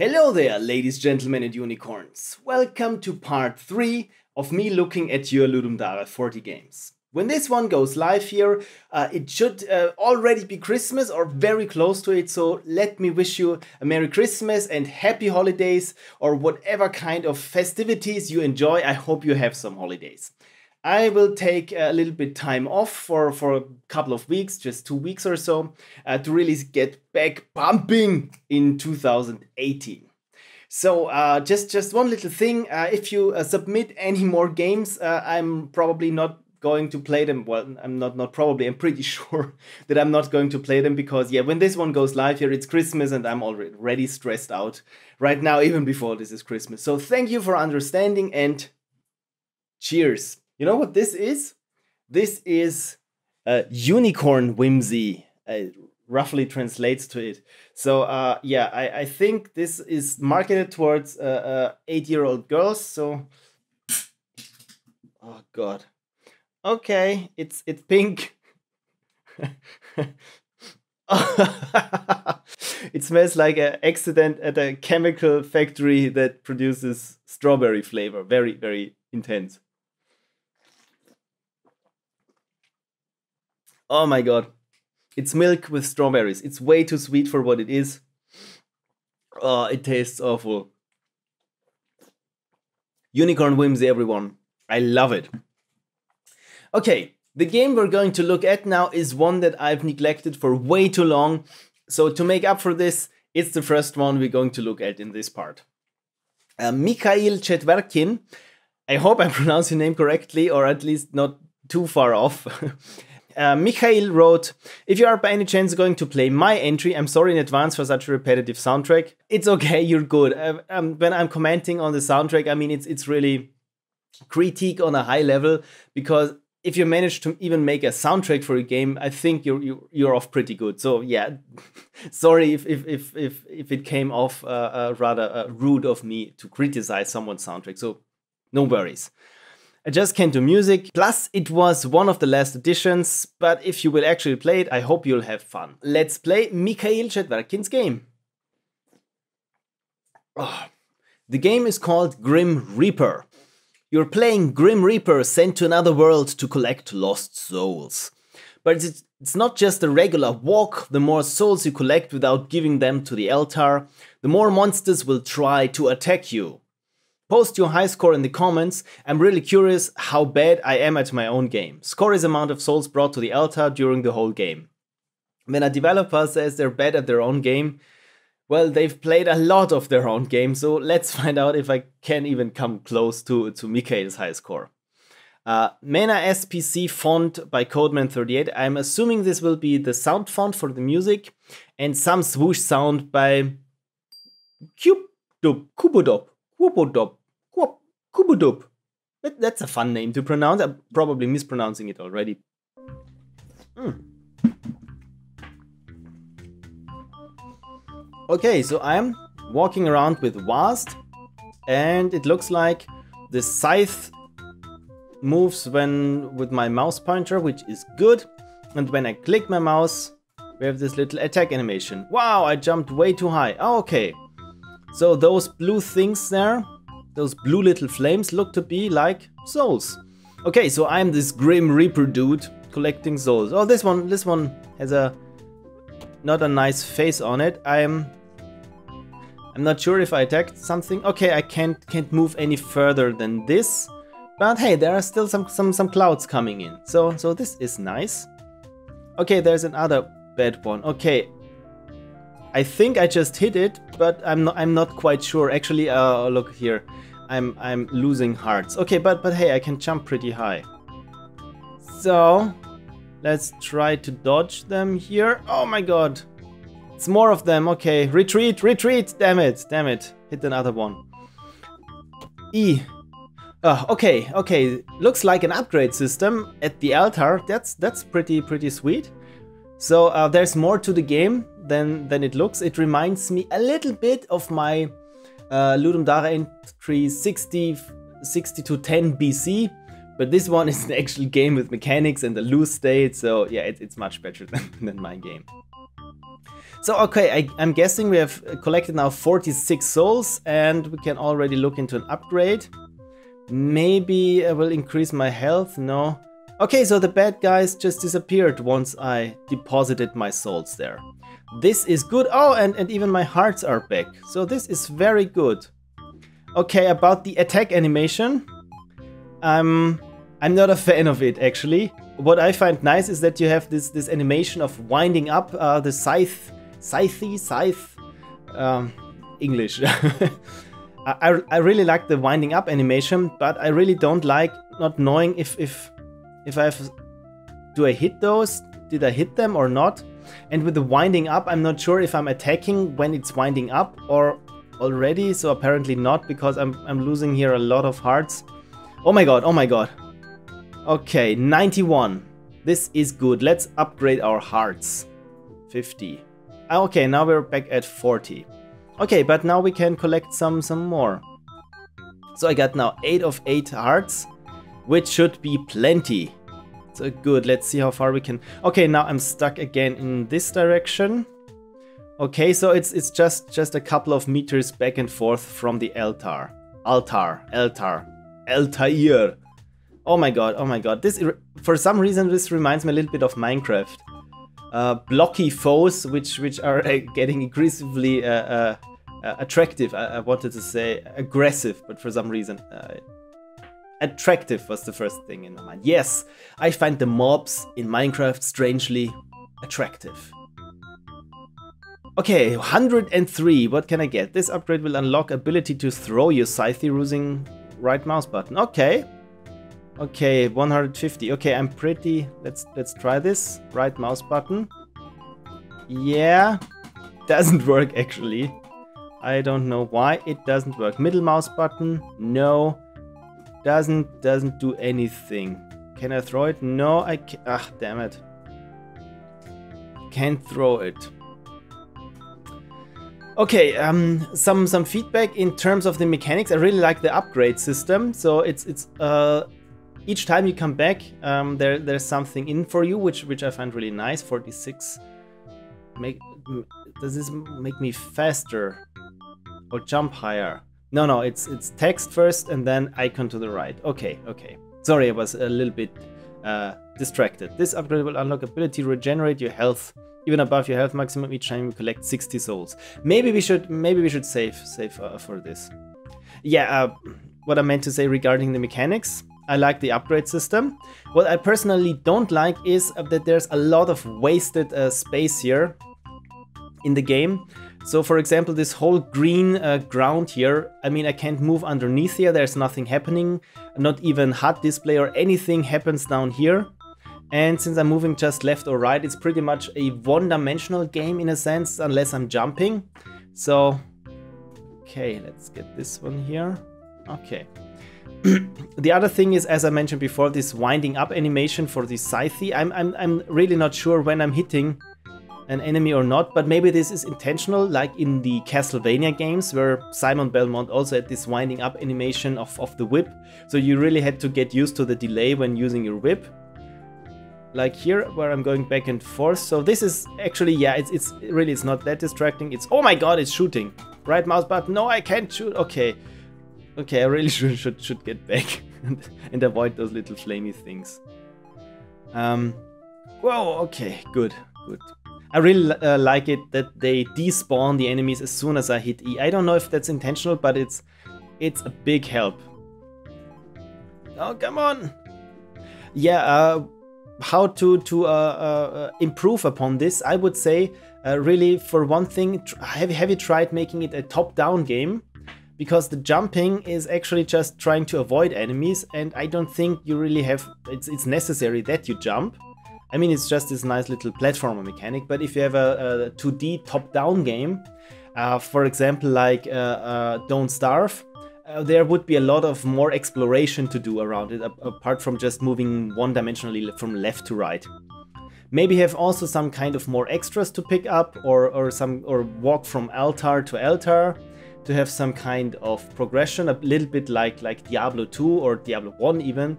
Hello there, ladies, gentlemen and unicorns. Welcome to part 3 of me looking at your Ludum 40 games. When this one goes live here, it should already be Christmas or very close to it, so let me wish you a Merry Christmas and Happy Holidays or whatever kind of festivities you enjoy. I hope you have some holidays. I will take a little bit time off for a couple of weeks, just 2 weeks or so, to really get back pumping in 2018. So just one little thing, if you submit any more games, I'm probably not going to play them. Well, I'm not probably, I'm pretty sure that I'm not going to play them because, yeah, when this one goes live here, it's Christmas and I'm already stressed out right now, even before this is Christmas. So thank you for understanding and cheers. You know what this is? This is unicorn whimsy, roughly translates to it. So yeah, I think this is marketed towards 8-year-old girls. So, oh god, okay, it's pink. It smells like an accident at a chemical factory that produces strawberry flavor. Very, very intense. Oh my god, it's milk with strawberries. It's way too sweet for what it is. Oh, it tastes awful. Unicorn whimsy, everyone. I love it. Okay, the game we're going to look at now is one that I've neglected for way too long. So to make up for this, it's the first one we're going to look at in this part. Mikhail Chetverkin. I hope I pronounced your name correctly, or at least not too far off. Mikhail wrote, if you are by any chance going to play my entry, I'm sorry in advance for such a repetitive soundtrack. It's okay, you're good. When I'm commenting on the soundtrack, I mean, it's really critique on a high level, because if you manage to even make a soundtrack for a game, I think you're off pretty good. So yeah, sorry if it came off rather rude of me to criticize someone's soundtrack. So no worries. I just came to music, plus it was one of the last editions, but if you will actually play it, I hope you'll have fun. Let's play Mikhail Chetverkin's game. Oh. The game is called Grim Reaper. You're playing Grim Reaper sent to another world to collect lost souls. But it's not just a regular walk. The more souls you collect without giving them to the altar, the more monsters will try to attack you. Post your high score in the comments. I'm really curious how bad I am at my own game. Score is amount of souls brought to the altar during the whole game. When a developer says they're bad at their own game, well, they've played a lot of their own game, so let's find out if I can even come close to Mikhail's high score. Mana SPC font by Codeman38. I'm assuming this will be the sound font for the music, and some swoosh sound by Kubudop. Kubudop. That's a fun name to pronounce. I'm probably mispronouncing it already. Okay, so I'm walking around with Vast, and it looks like the scythe moves with my mouse pointer, which is good. And when I click my mouse, we have this little attack animation. Wow, I jumped way too high. Oh, okay. So those blue things there, those blue little flames look to be like souls. Okay, so I'm this Grim Reaper dude collecting souls. Oh, this one has not a nice face on it. I'm not sure if I attacked something. Okay, I can't move any further than this. But hey, there are still some clouds coming in. So this is nice. Okay, there's another bad one. Okay. I think I just hit it, but I'm not quite sure. Actually, look here, I'm losing hearts. Okay, but hey, I can jump pretty high. So let's try to dodge them here. Oh my god, it's more of them. Okay, retreat. Damn it. Hit another one. E. Okay. Looks like an upgrade system at the altar. That's pretty sweet. So there's more to the game than it looks. It reminds me a little bit of my Ludum entry 60 to 10 BC, but this one is an actual game with mechanics and a loose state, so yeah, it's much better than my game. So, okay, I'm guessing we have collected now 46 souls, and we can already look into an upgrade. Maybe I will increase my health, no. Okay, so the bad guys just disappeared once I deposited my souls there. This is good. Oh, and even my hearts are back. So this is very good. Okay, about the attack animation. I'm not a fan of it, actually. What I find nice is that you have this animation of winding up the scythe, English. I really like the winding up animation, but I really don't like not knowing if I have... Do I hit those? Did I hit them or not? And with the winding up, I'm not sure if I'm attacking when it's winding up or already, so apparently not, because I'm losing here a lot of hearts. Oh my god, oh my god. Okay, 91. This is good. Let's upgrade our hearts. 50. Okay, now we're back at 40. Okay, but now we can collect some more. So I got now 8 of 8 hearts, which should be plenty. So good, let's see how far we can... Okay, now I'm stuck again in this direction. Okay, so it's just a couple of meters back and forth from the Altair. Oh my god. This, for some reason, this reminds me a little bit of Minecraft. Blocky foes, which are getting increasingly attractive. I wanted to say aggressive, but for some reason... attractive was the first thing in my mind. Yes, I find the mobs in Minecraft strangely attractive. Okay, 103. What can I get? This upgrade will unlock ability to throw your scythe using right mouse button. Okay. Okay, 150. Okay, I'm pretty... Let's try this. Right mouse button. Yeah. Doesn't work actually. I don't know why it doesn't work. Middle mouse button. No. Doesn't do anything. Can I throw it? No, I can't. Ah, damn it. Can't throw it. Okay, some feedback in terms of the mechanics. I really like the upgrade system. So it's each time you come back, there's something in for you, which I find really nice. 46. Does this make me faster or jump higher? No, it's text first and then icon to the right. Okay. Sorry, I was a little bit distracted. This upgrade will unlock ability to regenerate your health even above your health maximum each time you collect 60 souls. Maybe we should save for this. Yeah, what I meant to say regarding the mechanics. I like the upgrade system. What I personally don't like is that there's a lot of wasted space here in the game. So for example, this whole green ground here, I mean, I can't move underneath here, there's nothing happening, not even HUD display or anything happens down here. And since I'm moving just left or right, it's pretty much a one-dimensional game in a sense, unless I'm jumping. So, okay, let's get this one here. Okay. The other thing is, as I mentioned before, this winding up animation for the scythe. I'm really not sure when I'm hitting an enemy or not, but maybe this is intentional, like in the Castlevania games, where Simon Belmont also had this winding up animation of the whip. So you really had to get used to the delay when using your whip. Like here, where I'm going back and forth. So this is actually, yeah, it's really, it's not that distracting. It's, oh my god, it's shooting. Right mouse button, no, I can't shoot. Okay, I really should get back and avoid those little flamey things. Whoa, okay, good. I really like it that they despawn the enemies as soon as I hit E. I don't know if that's intentional, but it's a big help. Oh, come on! Yeah, how to improve upon this? I would say, really, for one thing, have you tried making it a top-down game? Because the jumping is actually just trying to avoid enemies, and I don't think you really have... It's necessary that you jump. I mean, it's just this nice little platformer mechanic, but if you have a 2D top-down game, for example, like Don't Starve, there would be a lot of more exploration to do around it, apart from just moving one-dimensionally from left to right. Maybe have also some kind of more extras to pick up, or walk from altar to altar, to have some kind of progression, a little bit like Diablo 2 or Diablo 1 even,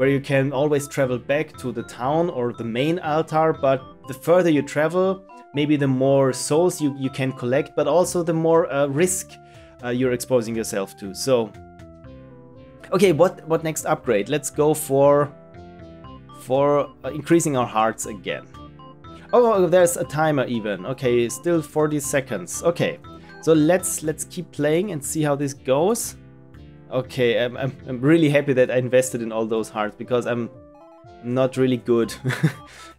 where you can always travel back to the town or the main altar, but the further you travel, maybe the more souls you can collect, but also the more risk you're exposing yourself to. So, okay, what next upgrade? Let's go for increasing our hearts again. Oh, there's a timer even. Okay, still 40 seconds. Okay, so let's keep playing and see how this goes. Okay, I'm really happy that I invested in all those hearts, because I'm not really good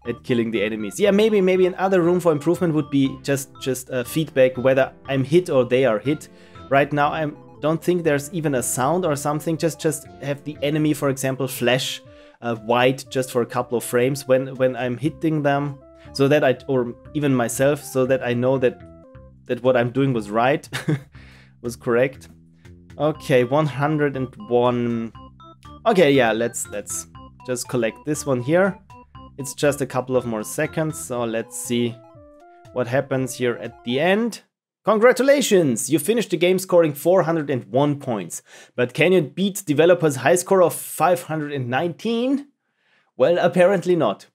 at killing the enemies. Yeah, maybe another room for improvement would be just feedback whether I'm hit or they are hit. Right now I don't think there's even a sound or something. Just have the enemy, for example, flash white just for a couple of frames when I'm hitting them, so that or even myself, so that I know that what I'm doing was right, was correct. Okay, 101. Okay, yeah, let's just collect this one here. It's just a couple of more seconds, so let's see what happens here at the end. Congratulations! You finished the game scoring 401 points. But can you beat developers' high score of 519? Well, apparently not.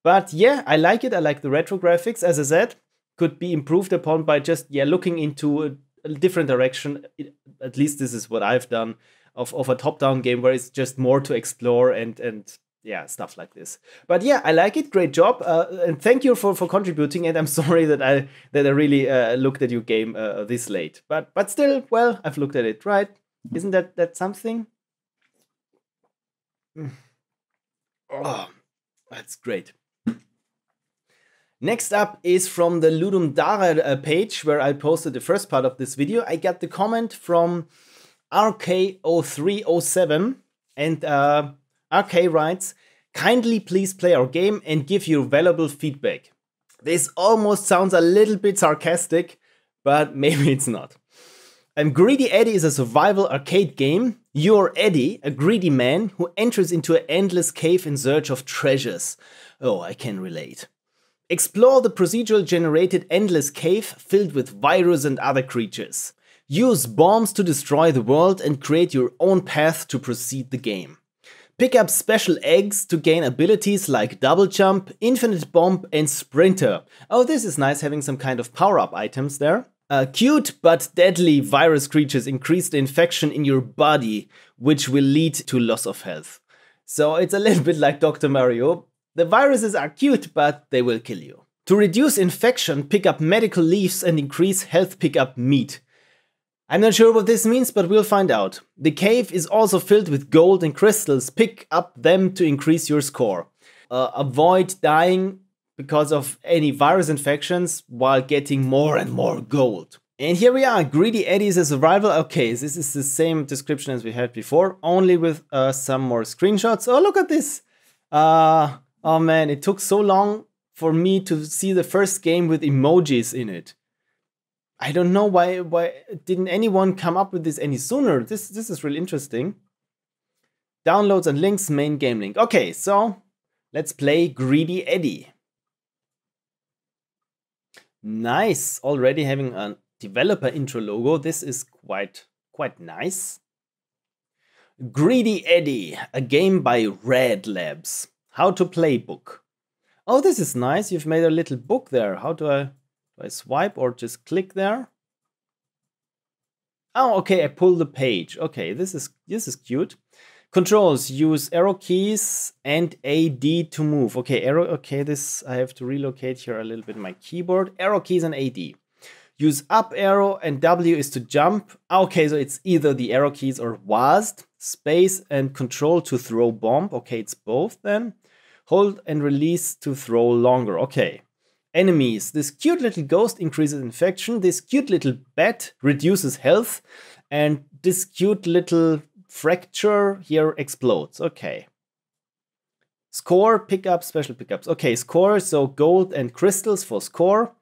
But yeah, I like it. I like the retro graphics, as I said. Could be improved upon by just looking into a different direction. At least this is what I've done of a top-down game where it's just more to explore and yeah, stuff like this. But yeah, I like it. Great job, and thank you for contributing. And I'm sorry that I really looked at your game this late. But still, well, I've looked at it, right? Isn't that something? Oh, that's great. Next up is from the Ludum page, where I posted the first part of this video. I got the comment from RK0307, and RK writes, "Kindly please play our game and give your valuable feedback." This almost sounds a little bit sarcastic, but maybe it's not. Greedy Eddy is a survival arcade game. You're Eddy, a greedy man who enters into an endless cave in search of treasures. Oh, I can relate. Explore the procedural generated endless cave filled with virus and other creatures. Use bombs to destroy the world and create your own path to proceed the game. Pick up special eggs to gain abilities like double jump, infinite bomb and sprinter. Oh, this is nice, having some kind of power-up items there. Cute but deadly virus creatures increase the infection in your body, which will lead to loss of health. So it's a little bit like Dr. Mario. The viruses are cute, but they will kill you. To reduce infection, pick up medical leaves and increase health pickup meat. I'm not sure what this means, but we'll find out. The cave is also filled with gold and crystals. Pick up them to increase your score. Avoid dying because of any virus infections while getting more and more gold. And here we are, Greedy Eddy is a survival. Okay, this is the same description as we had before, only with some more screenshots. Oh, look at this. Oh man, it took so long for me to see the first game with emojis in it. I don't know why didn't anyone come up with this any sooner. This is really interesting. Downloads and links, main game link. Okay, so let's play Greedy Eddy. Nice, already having a developer intro logo. This is quite nice. Greedy Eddy, a game by Red Labs. How to play book. Oh, this is nice. You've made a little book there. How do I swipe or just click there? Oh, okay, I pull the page. Okay, this is cute. Controls, use arrow keys and AD to move. Okay, arrow, okay, this I have to relocate here a little bit my keyboard. Arrow keys and AD. Use up arrow and W is to jump. Okay, so it's either the arrow keys or WASD, space and control to throw bomb. Okay, it's both then. Hold and release to throw longer. Okay. Enemies. This cute little ghost increases infection. This cute little bat reduces health. And this cute little fracture here explodes. Okay. Score, pickup, special pickups. Okay, score, so gold and crystals for score.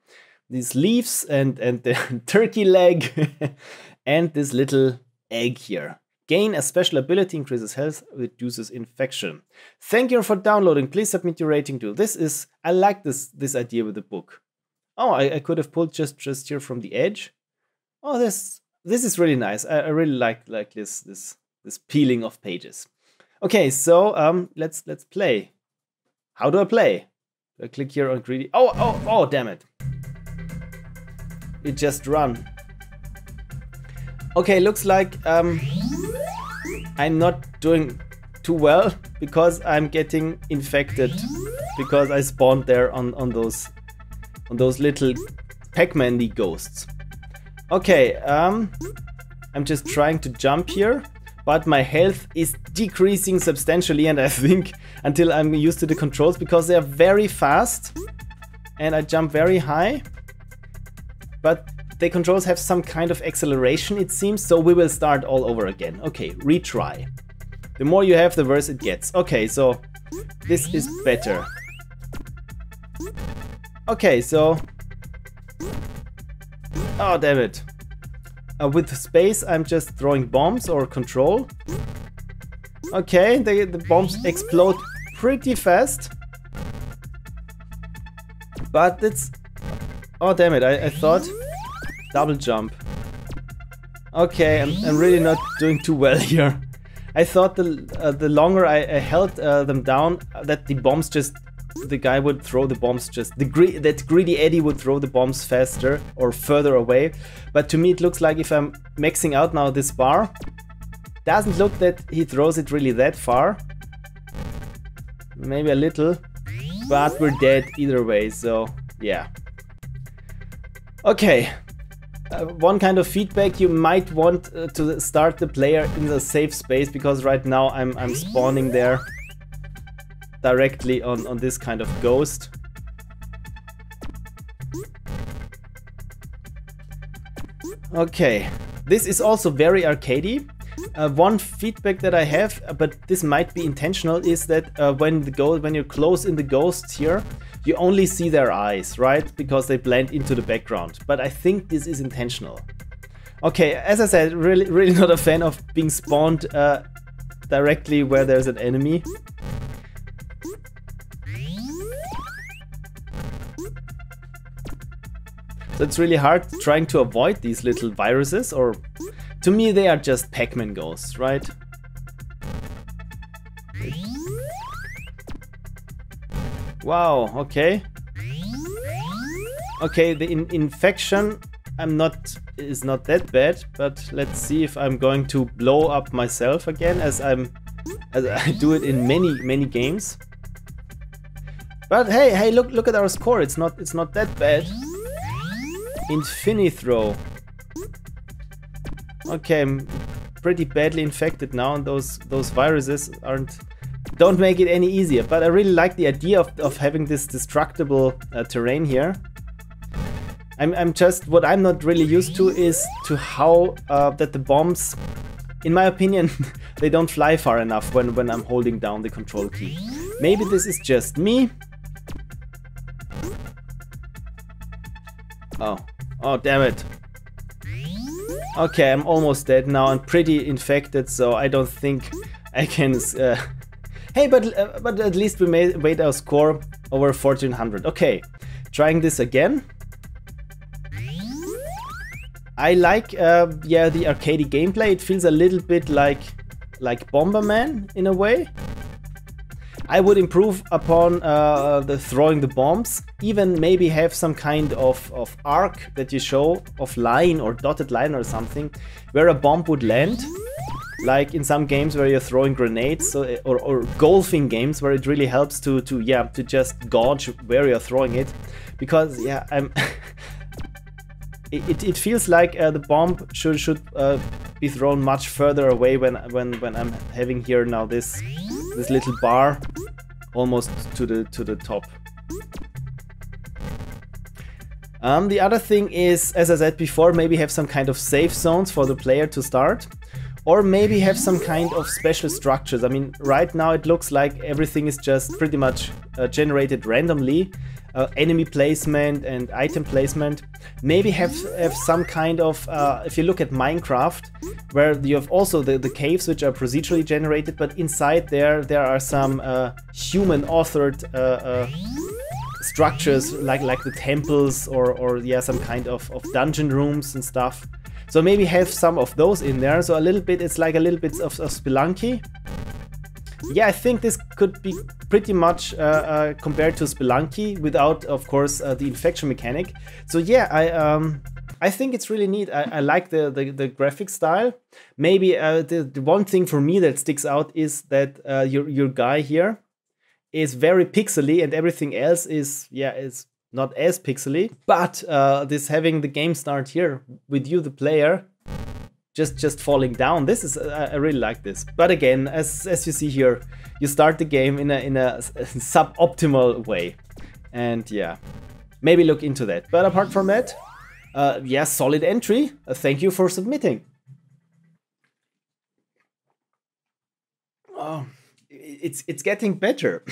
These leaves and the turkey leg and this little egg here. Gain a special ability, increases health, reduces infection. Thank you for downloading. Please submit your rating too. I like this idea with the book. Oh, I could have pulled just here from the edge. Oh, this is really nice. I really like this peeling of pages. Okay, so let's play. How do I play? Do I click here on greedy? Oh, damn it. It just run. Okay, looks like I'm not doing too well because I'm getting infected because I spawned there on those little Beckman-y ghosts. Okay, I'm just trying to jump here, but my health is decreasing substantially, and I think until I'm used to the controls, because they are very fast and I jump very high, but the controls have some kind of acceleration, it seems, so we will start all over again. Okay, retry. The more you have, the worse it gets. Okay, so this is better. Okay, so... Oh, damn it. With space, I'm just throwing bombs or control. Okay, the bombs explode pretty fast. But it's... Oh, damn it, I thought... Double jump. Okay, I'm really not doing too well here. I thought the longer I held them down, that the bombs just... The guy would throw the bombs just... that greedy Eddy would throw the bombs faster or further away. But to me it looks like if I'm maxing out now this bar, doesn't look that he throws it really that far. Maybe a little. But we're dead either way, so yeah. Okay. One kind of feedback, you might want to start the player in the safe space, because right now I'm spawning there directly on this kind of ghost. Okay, this is also very arcadey. One feedback that I have, but this might be intentional, is that when you're close in the ghosts here, you only see their eyes, right? Because they blend into the background. But I think this is intentional. Okay, as I said, really not a fan of being spawned directly where there's an enemy. So it's really hard trying to avoid these little viruses, or to me they are just Pac-Man ghosts, right? Wow, okay. Okay, the infection is not that bad, but let's see if I'm going to blow up myself again, as I do it in many games. But hey, look at our score. It's not that bad. Infinithrow. Okay, I'm pretty badly infected now, and those viruses don't make it any easier. But I really like the idea of having this destructible terrain here. What I'm not really used to is how that the bombs, in my opinion, they don't fly far enough when I'm holding down the control key. Maybe this is just me. Oh, damn it. Okay, I'm almost dead now. I'm pretty infected, so I don't think I can... Hey, but at least we made our score over 1400. Okay, trying this again. I like, yeah, the arcadey gameplay. It feels a little bit like Bomberman in a way. I would improve upon the throwing the bombs. Even maybe have some kind of arc that you show, of line or dotted line or something, where a bomb would land. Like in some games where you're throwing grenades, or golfing games where it really helps to just gauge where you're throwing it. Because yeah, it feels like the bomb should be thrown much further away when I'm having here now this little bar almost to the top. The other thing is, as I said before, maybe have some kind of safe zones for the player to start, or maybe have some kind of special structures. I mean, right now it looks like everything is just pretty much generated randomly. Enemy placement and item placement. Maybe have some kind of, if you look at Minecraft, where you have also the caves, which are procedurally generated, but inside there are some human authored structures like the temples, or yeah, some kind of dungeon rooms and stuff. So maybe have some of those in there. So a little bit, it's like a little bit of Spelunky. Yeah, I think this could be pretty much compared to Spelunky without, of course, the infection mechanic. So yeah, I think it's really neat. I like the graphic style. Maybe the one thing for me that sticks out is that your guy here is very pixely and everything else is not as pixely. But this having the game start here with you, the player, just falling down. This is I really like this. But again, as you see here, you start the game in a suboptimal way, and yeah, maybe look into that. But apart from that, yeah, solid entry. Thank you for submitting. Oh, it's getting better.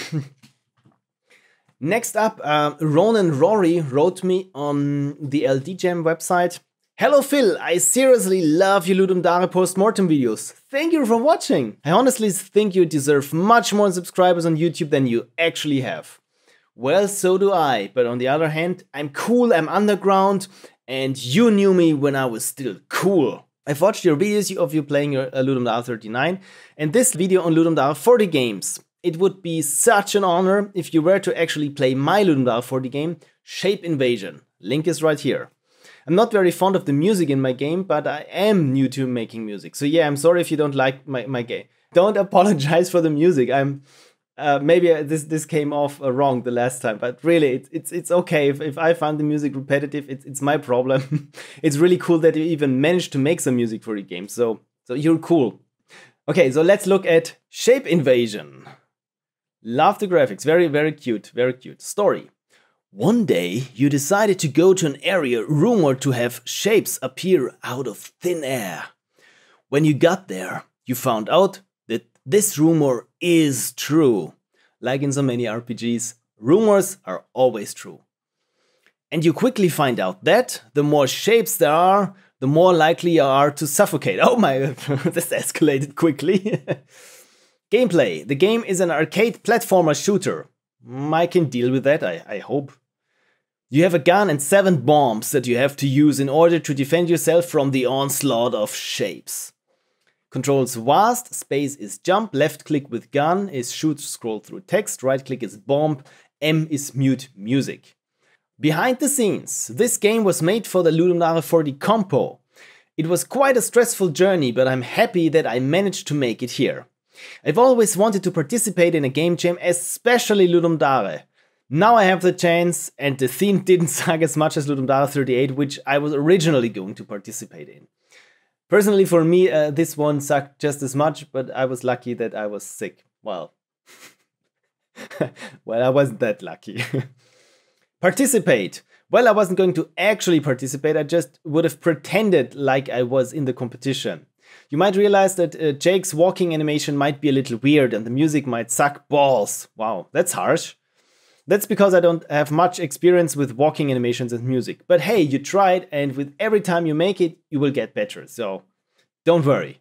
Next up, Ronan Rorry wrote me on the LD Jam website. Hello Phil, I seriously love your Ludum Dare postmortem videos. Thank you for watching. I honestly think you deserve much more subscribers on YouTube than you actually have. Well, so do I, but on the other hand, I'm cool, I'm underground, and you knew me when I was still cool. I've watched your videos of you playing your Ludum Dare 39, and this video on Ludum Dare 40 games. It would be such an honor if you were to actually play my Ludum Dare 40 game, Shape Invasion. Link is right here. I'm not very fond of the music in my game, but I am new to making music. So yeah, I'm sorry if you don't like my game. Don't apologize for the music. Maybe this came off wrong the last time, but really it's okay if I found the music repetitive. It's my problem. It's really cool that you even managed to make some music for the game. So you're cool. Okay, so let's look at Shape Invasion. Love the graphics. Very, very cute. Very cute. Story. One day, you decided to go to an area rumored to have shapes appear out of thin air. When you got there, you found out that this rumor is true. Like in so many RPGs, rumors are always true. And you quickly find out that the more shapes there are, the more likely you are to suffocate. Oh my, this escalated quickly. Gameplay. The game is an arcade platformer shooter. I can deal with that, I hope. You have a gun and 7 bombs that you have to use in order to defend yourself from the onslaught of shapes. Controls WASD, space is jump, left click with gun is shoot, scroll through text, right click is bomb, M is mute music. Behind the scenes, this game was made for the Ludum Dare 40 compo. It was quite a stressful journey, but I'm happy that I managed to make it here. I've always wanted to participate in a game jam, especially Ludum Dare. Now I have the chance, and the theme didn't suck as much as Ludum Dare 38, which I was originally going to participate in. Personally, for me, this one sucked just as much, but I was lucky that I was sick. Well, well, I wasn't that lucky. Participate. Well, I wasn't going to actually participate, I just would have pretended like I was in the competition. You might realize that Jake's walking animation might be a little weird and the music might suck balls. Wow, that's harsh. That's because I don't have much experience with walking animations and music. But hey, you tried, and with every time you make it, you will get better, so don't worry.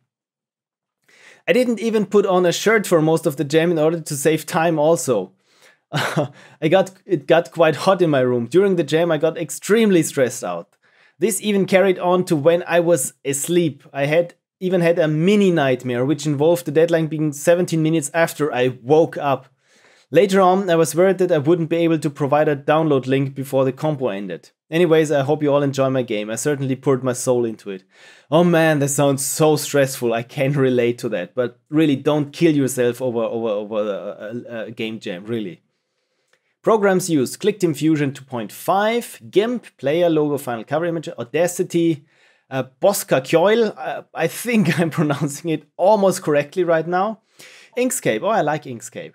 I didn't even put on a shirt for most of the jam in order to save time also. It got quite hot in my room. During the jam I got extremely stressed out. This even carried on to when I was asleep. I even had a mini nightmare, which involved the deadline being 17 minutes after I woke up. Later on, I was worried that I wouldn't be able to provide a download link before the compo ended. Anyways, I hope you all enjoy my game. I certainly poured my soul into it. Oh man, that sounds so stressful. I can relate to that. But really, don't kill yourself over a game jam, really. Programs used: ClickTeam Fusion 2.5, GIMP, Player Logo, Final Cover Image, Audacity, Bosca Kjoil, I think I'm pronouncing it almost correctly right now. Inkscape, oh I like Inkscape.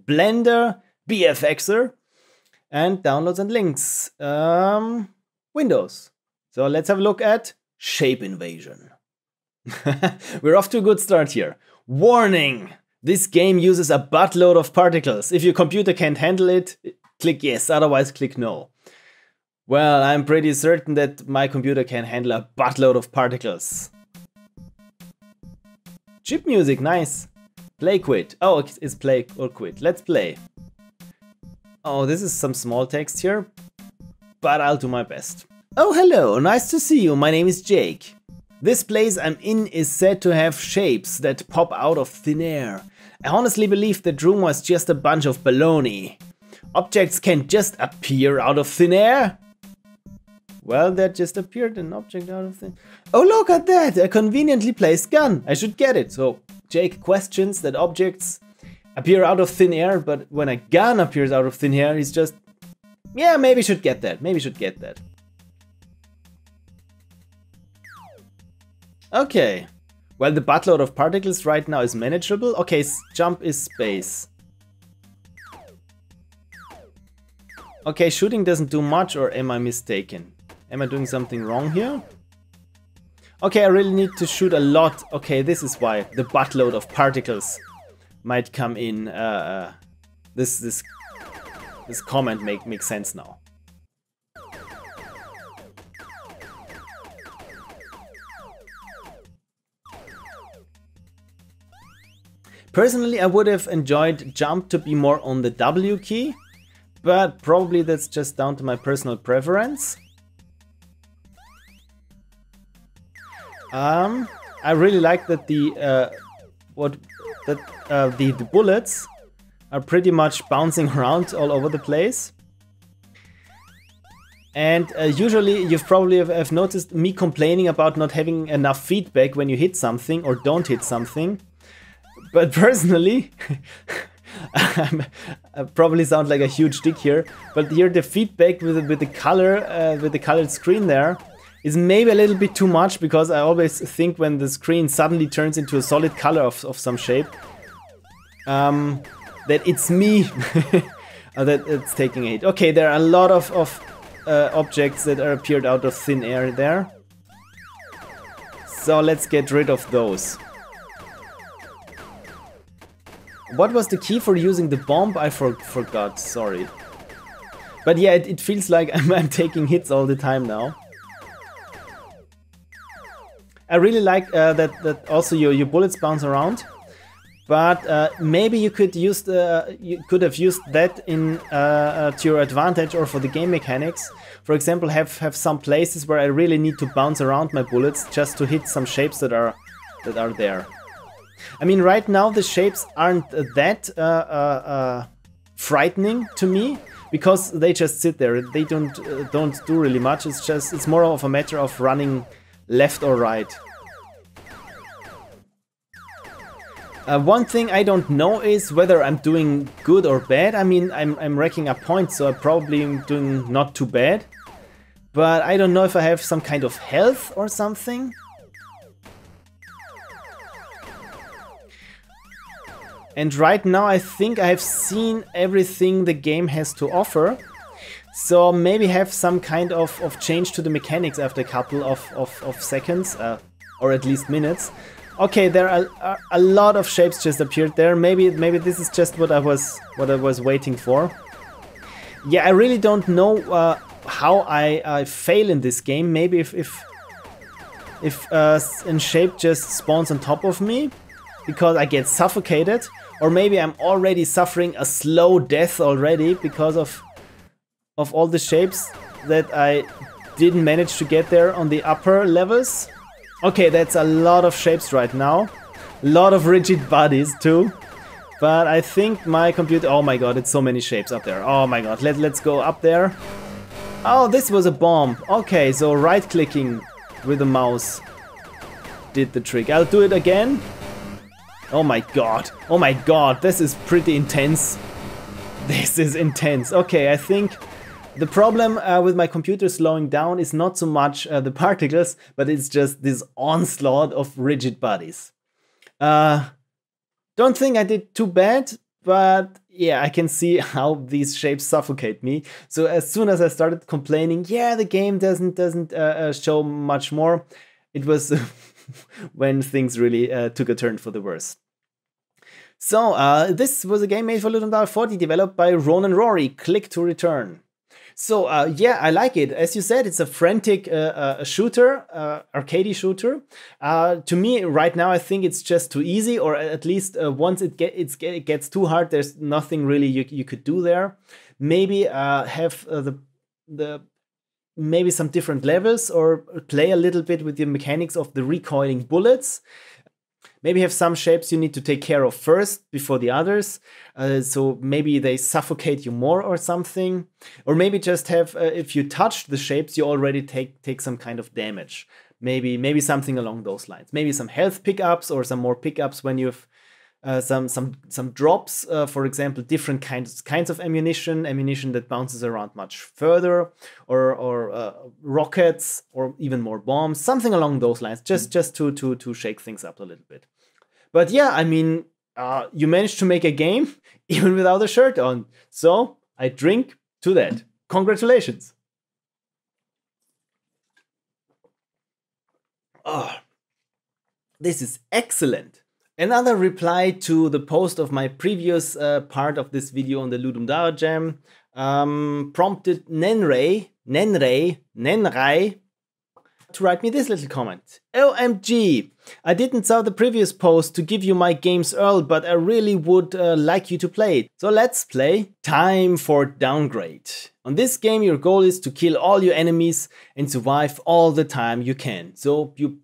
Blender, BFXer, and downloads and links. Windows. So let's have a look at Shape Invasion. We're off to a good start here. Warning! This game uses a buttload of particles. If your computer can't handle it, click yes, otherwise click no. Well, I'm pretty certain that my computer can handle a buttload of particles. Chip music, nice. Play quit. Oh, it's play or quit. Let's play. Oh, this is some small text here, but I'll do my best. Oh, hello, nice to see you. My name is Jake. This place I'm in is said to have shapes that pop out of thin air. I honestly believe that rumor is just a bunch of baloney. Objects can't just appear out of thin air. Well, that just appeared an object out of thin... Oh, look at that! A conveniently placed gun! I should get it. So, Jake questions that objects appear out of thin air, but when a gun appears out of thin air, he's just... Yeah, maybe should get that. Maybe should get that. Okay. Well, the buttload of particles right now is manageable. Okay, jump is space. Okay, shooting doesn't do much, or am I mistaken? Am I doing something wrong here? Okay, I really need to shoot a lot. Okay, this is why the buttload of particles might come in. This comment makes sense now. Personally, I would have enjoyed jump to be more on the W key, but probably that's just down to my personal preference. I really like that the bullets are pretty much bouncing around all over the place. And usually you've probably have noticed me complaining about not having enough feedback when you hit something or don't hit something. But personally, I probably sound like a huge dick here, but here the feedback with the color, with the colored screen there, is maybe a little bit too much, because I always think when the screen suddenly turns into a solid color of some shape, that it's me that it's taking a hit. Okay, there are a lot of objects that are appeared out of thin air there. So let's get rid of those. What was the key for using the bomb? I forgot, sorry. But yeah, it feels like I'm taking hits all the time now. I really like that also your bullets bounce around. But maybe you could use you could have used that in to your advantage or for the game mechanics. For example, have some places where I really need to bounce around my bullets just to hit some shapes that are there. I mean, right now the shapes aren't that frightening to me, because they just sit there. They don't do really much. It's more of a matter of running left or right. One thing I don't know is whether I'm doing good or bad. I mean, I'm racking up points, so I probably am doing not too bad. But I don't know if I have some kind of health or something. And right now I think I have seen everything the game has to offer. So maybe have some kind of change to the mechanics after a couple of seconds, or at least minutes. Okay, there are a lot of shapes just appeared there. Maybe this is just what I was waiting for. Yeah, I really don't know how I fail in this game. Maybe if a shape just spawns on top of me because I get suffocated, or maybe I'm already suffering a slow death already because of all the shapes that I didn't manage to get there on the upper levels. Okay, that's a lot of shapes right now. A lot of rigid bodies too. But I think my computer... Oh my god, it's so many shapes up there. Oh my god, let's go up there. Oh, this was a bomb. Okay, so right-clicking with the mouse did the trick. I'll do it again. Oh my god. Oh my god, this is pretty intense. This is intense. Okay, I think... the problem with my computer slowing down is not so much the particles, but it's just this onslaught of rigid bodies. Don't think I did too bad, but yeah, I can see how these shapes suffocate me. So as soon as I started complaining, yeah, the game doesn't show much more, it was when things really took a turn for the worse. So this was a game made for Ludum 40, developed by Ronan and Rorry. Click to return. So yeah, I like it. As you said, it's a frantic shooter, arcade shooter. To me, right now, I think it's just too easy, or at least once it gets too hard, there's nothing really you could do there. Maybe have maybe some different levels, or play a little bit with the mechanics of the recoiling bullets. Maybe have some shapes you need to take care of first before the others. So maybe they suffocate you more or something. Or maybe just have, if you touch the shapes, you already take some kind of damage. Maybe something along those lines. Maybe some health pickups or some more pickups when you've some drops, for example, different kinds of ammunition that bounces around much further, or rockets, or even more bombs, something along those lines, just to shake things up a little bit. But yeah, I mean, you managed to make a game even without a shirt on, so I drink to that. Congratulations. Oh, this is excellent. Another reply to the post of my previous part of this video on the Ludum Dao Jam prompted nenrei to write me this little comment. OMG! I didn't saw the previous post to give you my games early, but I really would like you to play it. So let's play. Time for Downgrade. On this game your goal is to kill all your enemies and survive all the time you can. So you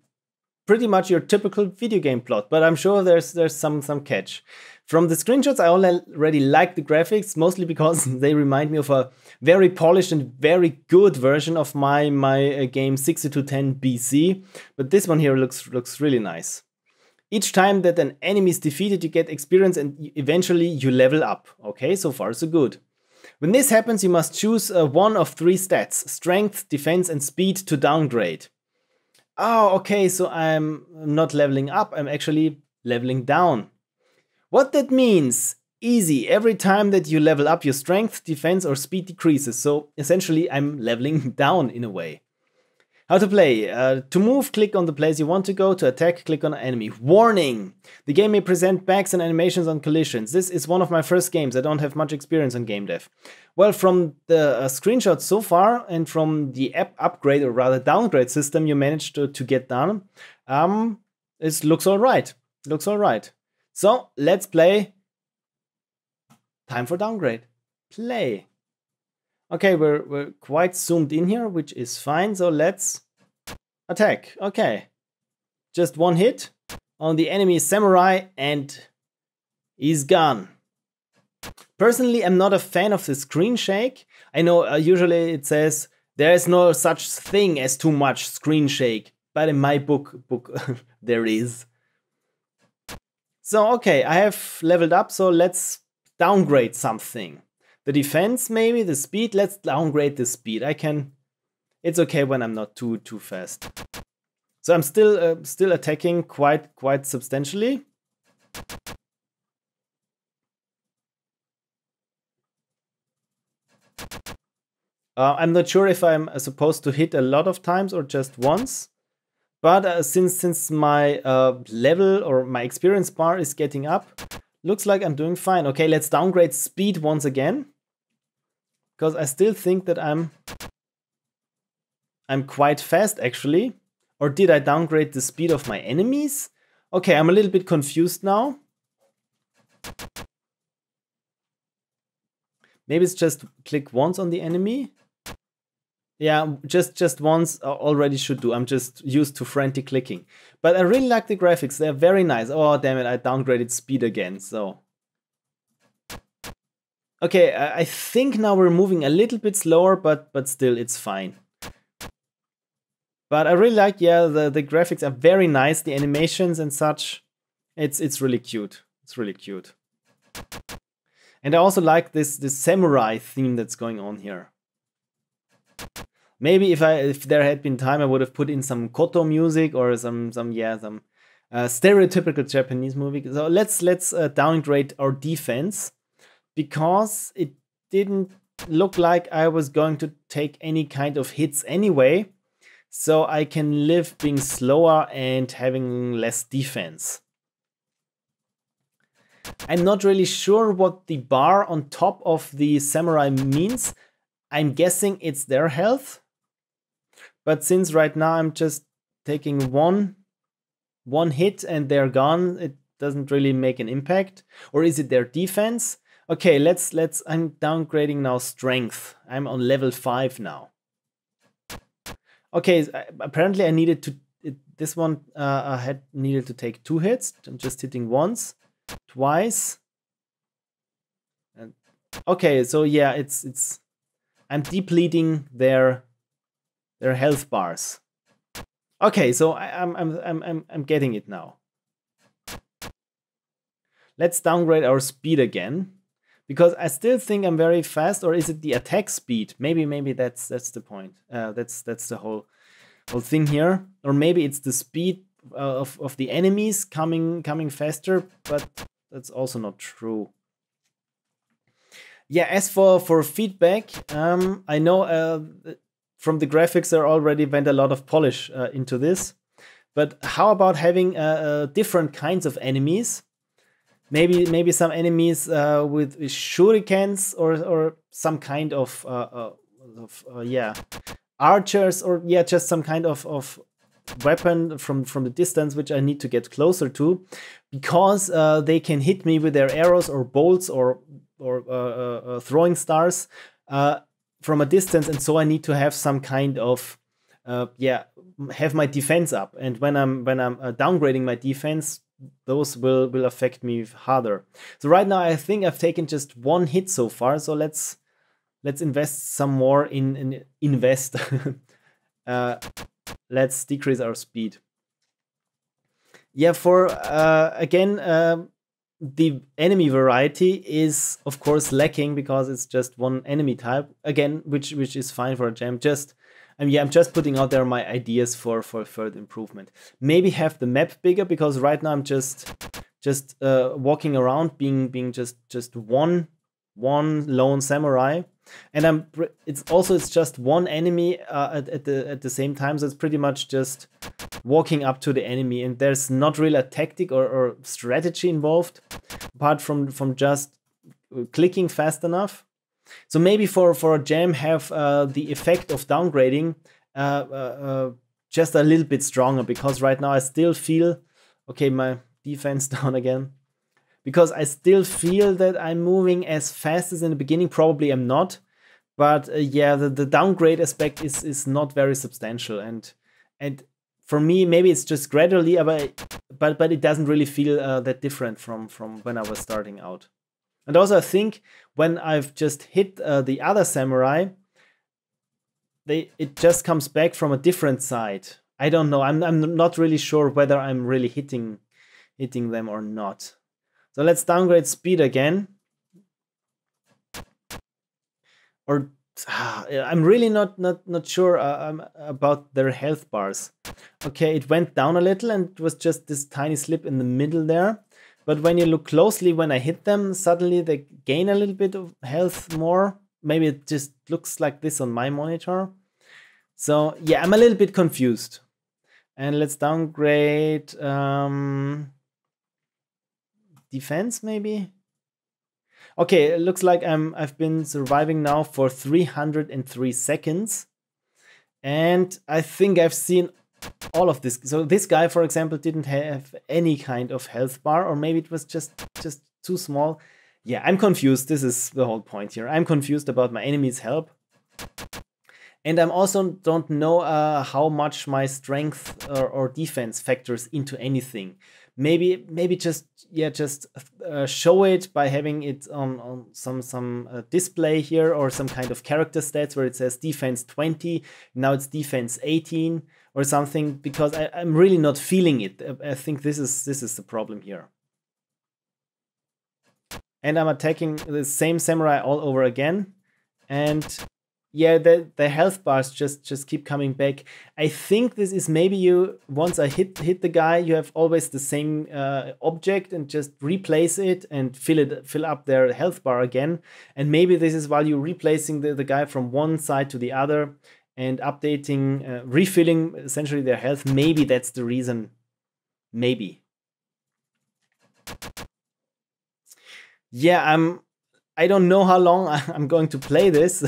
pretty much your typical video game plot, but I'm sure there's some catch. From the screenshots I already like the graphics, mostly because they remind me of a very polished and very good version of my game 6210 BC, but this one here looks really nice. Each time that an enemy is defeated you get experience and eventually you level up. Okay, so far so good. When this happens you must choose one of 3 stats: strength, defense and speed to downgrade. Oh, okay, so I'm not leveling up, I'm actually leveling down. What that means? Easy, every time that you level up your strength, defense or speed decreases, so essentially I'm leveling down in a way. How to play? To move, click on the place you want to go. To attack, click on enemy. Warning! The game may present bugs and animations on collisions. This is one of my first games, I don't have much experience on game dev. Well, from the screenshots so far and from the app upgrade, or rather downgrade system you managed to get done, it looks alright. Looks alright. So, let's play. Time for Downgrade. Play. Okay, we're quite zoomed in here, which is fine, so let's attack. Okay. Just one hit on the enemy samurai and he's gone. Personally, I'm not a fan of the screen shake. I know usually it says there is no such thing as too much screen shake, but in my book there is. So okay, I have leveled up, so let's downgrade something. The defense, maybe the speed. Let's downgrade the speed. It's okay when I'm not too fast. So I'm still attacking quite substantially. I'm not sure if I'm supposed to hit a lot of times or just once. But since my level or my experience bar is getting up, looks like I'm doing fine. Okay, let's downgrade speed once again. Because I still think that I'm quite fast actually. Or did I downgrade the speed of my enemies? Okay, I'm a little bit confused now. Maybe it's just click once on the enemy. Yeah, just once already should do. I'm just used to frantic clicking. But I really like the graphics. They're very nice. Oh, damn it, I downgraded speed again, so. Okay, I think now we're moving a little bit slower, but still, it's fine. But I really like, yeah, the graphics are very nice. The animations and such. It's really cute. It's really cute. And I also like this samurai theme that's going on here. Maybe if there had been time, I would have put in some koto music or some stereotypical Japanese movie. So let's downgrade our defense, because it didn't look like I was going to take any kind of hits anyway. So I can live being slower and having less defense. I'm not really sure what the bar on top of the samurai means. I'm guessing it's their health. But since right now I'm just taking one hit and they're gone, it doesn't really make an impact. Or is it their defense? Okay, I'm downgrading now strength. I'm on level 5 now. Okay, apparently I needed this one I had needed to take 2 hits. I'm just hitting once, twice. And okay, so yeah, I'm depleting their health bars. Okay, so I'm getting it now. Let's downgrade our speed again, because I still think I'm very fast. Or is it the attack speed? Maybe that's the point. That's the whole thing here. Or maybe it's the speed of the enemies coming faster, but that's also not true. Yeah, as for feedback, I know from the graphics there already went a lot of polish into this. But how about having different kinds of enemies? Maybe some enemies with shurikens or some kind of archers, or yeah, just some kind of weapon from the distance which I need to get closer to, because they can hit me with their arrows or bolts or throwing stars from a distance, and so I need to have some kind of have my defense up. And when I'm downgrading my defense, those will affect me harder. So right now I think I've taken just 1 hit so far. So let's invest some more in invest. Let's decrease our speed. Yeah, for again, the enemy variety is of course lacking, because it's just 1 enemy type again, which is fine for a gem. I'm just putting out there my ideas for further improvement. Maybe have the map bigger, because right now I'm just walking around being just one lone samurai, and it's just 1 enemy at the same time. So it's pretty much just walking up to the enemy, and there's not really a tactic or strategy involved, apart from just clicking fast enough. So maybe for a gem have the effect of downgrading just a little bit stronger, because right now I still feel, okay, my defense down again, because I still feel that I'm moving as fast as in the beginning. Probably I'm not, but yeah, the downgrade aspect is not very substantial, and for me maybe it's just gradually, but it doesn't really feel that different from when I was starting out. And also I think when I've just hit the other samurai, it just comes back from a different side. I don't know. I'm not really sure whether I'm really hitting them or not. So let's downgrade speed again. Or I'm really not sure about their health bars. Okay, it went down a little, and it was just this tiny slip in the middle there. But when you look closely, when I hit them, suddenly they gain a little bit of health more. Maybe it just looks like this on my monitor. So yeah, I'm a little bit confused. And let's downgrade defense maybe. Okay, it looks like I've been surviving now for 303 seconds. And I think I've seen all of this. So this guy, for example, didn't have any kind of health bar, or maybe it was just too small. Yeah, I'm confused. This is the whole point here. I'm confused about my enemy's health. And I'm also don't know how much my strength or defense factors into anything. Maybe just show it by having it on some display here, or some kind of character stats where it says defense 20, now it's defense 18 or something, because I'm really not feeling it. I think this is the problem here. And I'm attacking the same samurai all over again, and yeah, the health bars just keep coming back. I think this is maybe once I hit the guy, you have always the same object, and just replace it and fill up their health bar again. And maybe this is while you're replacing the guy from one side to the other and updating, refilling essentially their health. Maybe that's the reason. Maybe. Yeah, I don't know how long I'm going to play this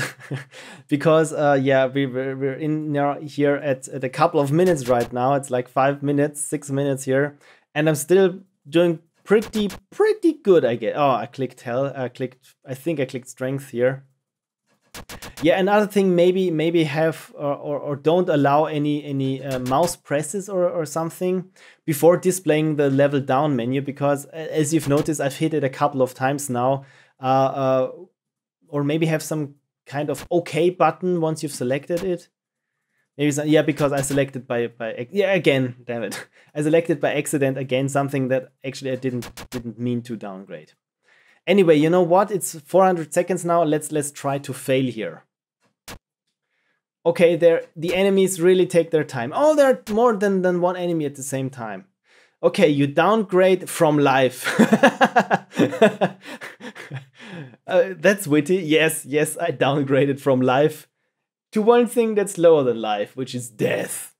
because yeah, we're in here at a couple of minutes right now. It's like 5 minutes, 6 minutes here, and I'm still doing pretty good, I guess. Oh, I clicked hell. I think I clicked strength here. Yeah, another thing, maybe have or don't allow any mouse presses or something before displaying the level down menu, because as you've noticed, I've hit it a couple of times now. Or maybe have some kind of OK button once you've selected it. Maybe some, yeah, because I selected by yeah, again, damn it, I selected by accident again something that actually I didn't mean to downgrade. Anyway, you know what? It's 400 seconds now. Let's try to fail here. Okay, the enemies really take their time. Oh, there are more than one enemy at the same time. Okay, you downgrade from life. That's witty. Yes, I downgraded from life to one thing that's lower than life, which is death.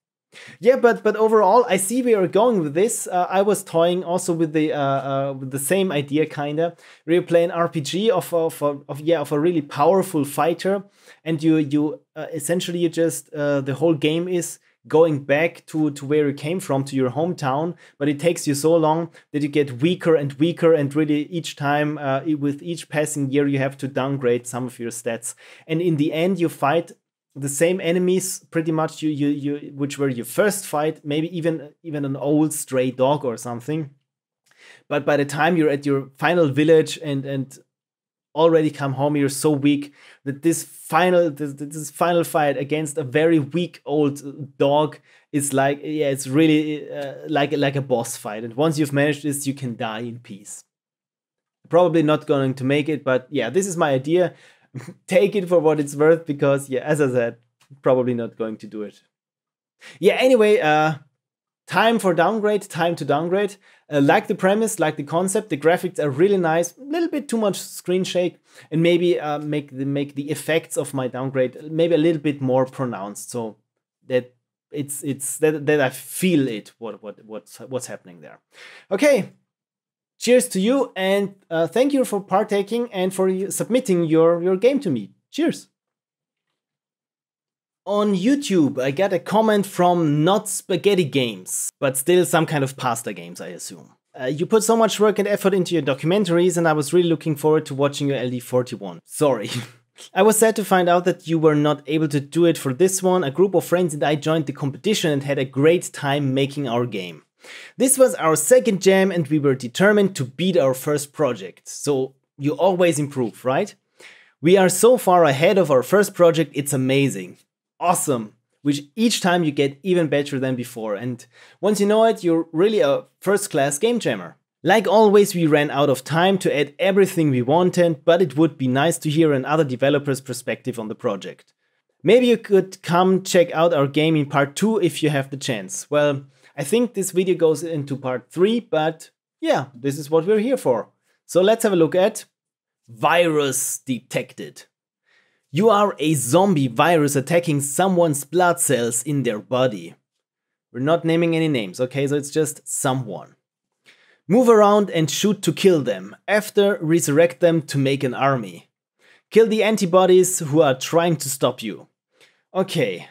Yeah, but overall, I see where you're going with this. I was toying also with the same idea, kinda. Where you play an RPG of a really powerful fighter, and you essentially you just the whole game is going back to where you came from, to your hometown, but it takes you so long that you get weaker and weaker, and really each time with each passing year you have to downgrade some of your stats, and in the end you fight the same enemies pretty much which were your first fight, maybe even an old stray dog or something. But by the time you're at your final village and already come home, you're so weak that this final fight against a very weak old dog is like, yeah, it's really like a boss fight. And once you've managed this, you can die in peace. Probably not going to make it, but yeah, this is my idea. Take it for what it's worth, because yeah, as I said, probably not going to do it. Yeah, anyway, time to downgrade. Like the premise, like the concept, the graphics are really nice. A little bit too much screen shake, and maybe make the effects of my downgrade maybe a little bit more pronounced, so that that I feel it what's happening there. Okay. Cheers to you, and thank you for partaking and for submitting your game to me. Cheers! On YouTube, I got a comment from NotSpaghettiGames, but still some kind of pasta games, I assume. You put so much work and effort into your documentaries, and I was really looking forward to watching your LD41. Sorry. I was sad to find out that you were not able to do it for this one. A group of friends and I joined the competition and had a great time making our game. This was our second jam and we were determined to beat our first project. So you always improve, right? We are so far ahead of our first project, it's amazing. Awesome. Which each time you get even better than before. And once you know it, you're really a first-class game jammer. Like always, we ran out of time to add everything we wanted, but it would be nice to hear another developer's perspective on the project. Maybe you could come check out our game in part 2 if you have the chance. Well, I think this video goes into part 3, but yeah, this is what we're here for. So let's have a look at Virus Detected. You are a zombie virus attacking someone's blood cells in their body. We're not naming any names, okay? So it's just someone. Move around and shoot to kill them. After, resurrect them to make an army. Kill the antibodies who are trying to stop you. Okay.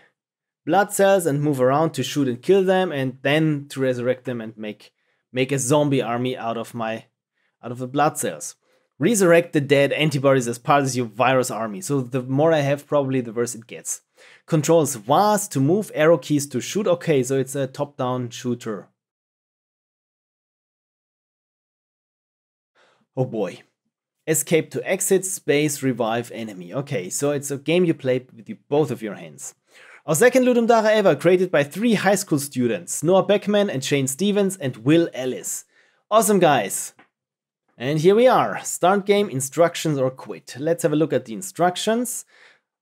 Blood cells and move around to shoot and kill them, and then to resurrect them and make a zombie army out of the blood cells. Resurrect the dead antibodies as part of your virus army. So the more I have, probably the worse it gets. Controls WASD to move, arrow keys to shoot. Okay, so it's a top-down shooter. Oh boy. Escape to exit, space, revive enemy. Okay, so it's a game you play with both of your hands. Our second Ludum Dare ever, created by 3 high school students, Noah Beckman and Shane Stevens and Will Ellis. Awesome guys! And here we are, start game, instructions or quit. Let's have a look at the instructions.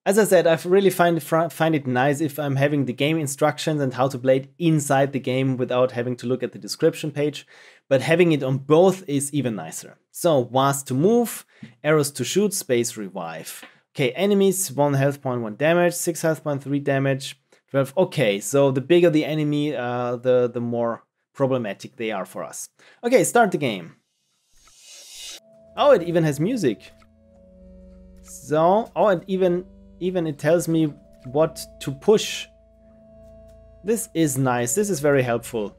As I said, I really find it nice if I'm having the game instructions and how to play it inside the game without having to look at the description page, but having it on both is even nicer. So, WASD to move, arrows to shoot, space, revive. Okay, enemies, 1 health point, 1 damage, 6 health point, 3 damage, 12. Okay, so the bigger the enemy, the more problematic they are for us. Okay, start the game. Oh, it even has music. So, oh, and even it tells me what to push. This is nice. This is very helpful.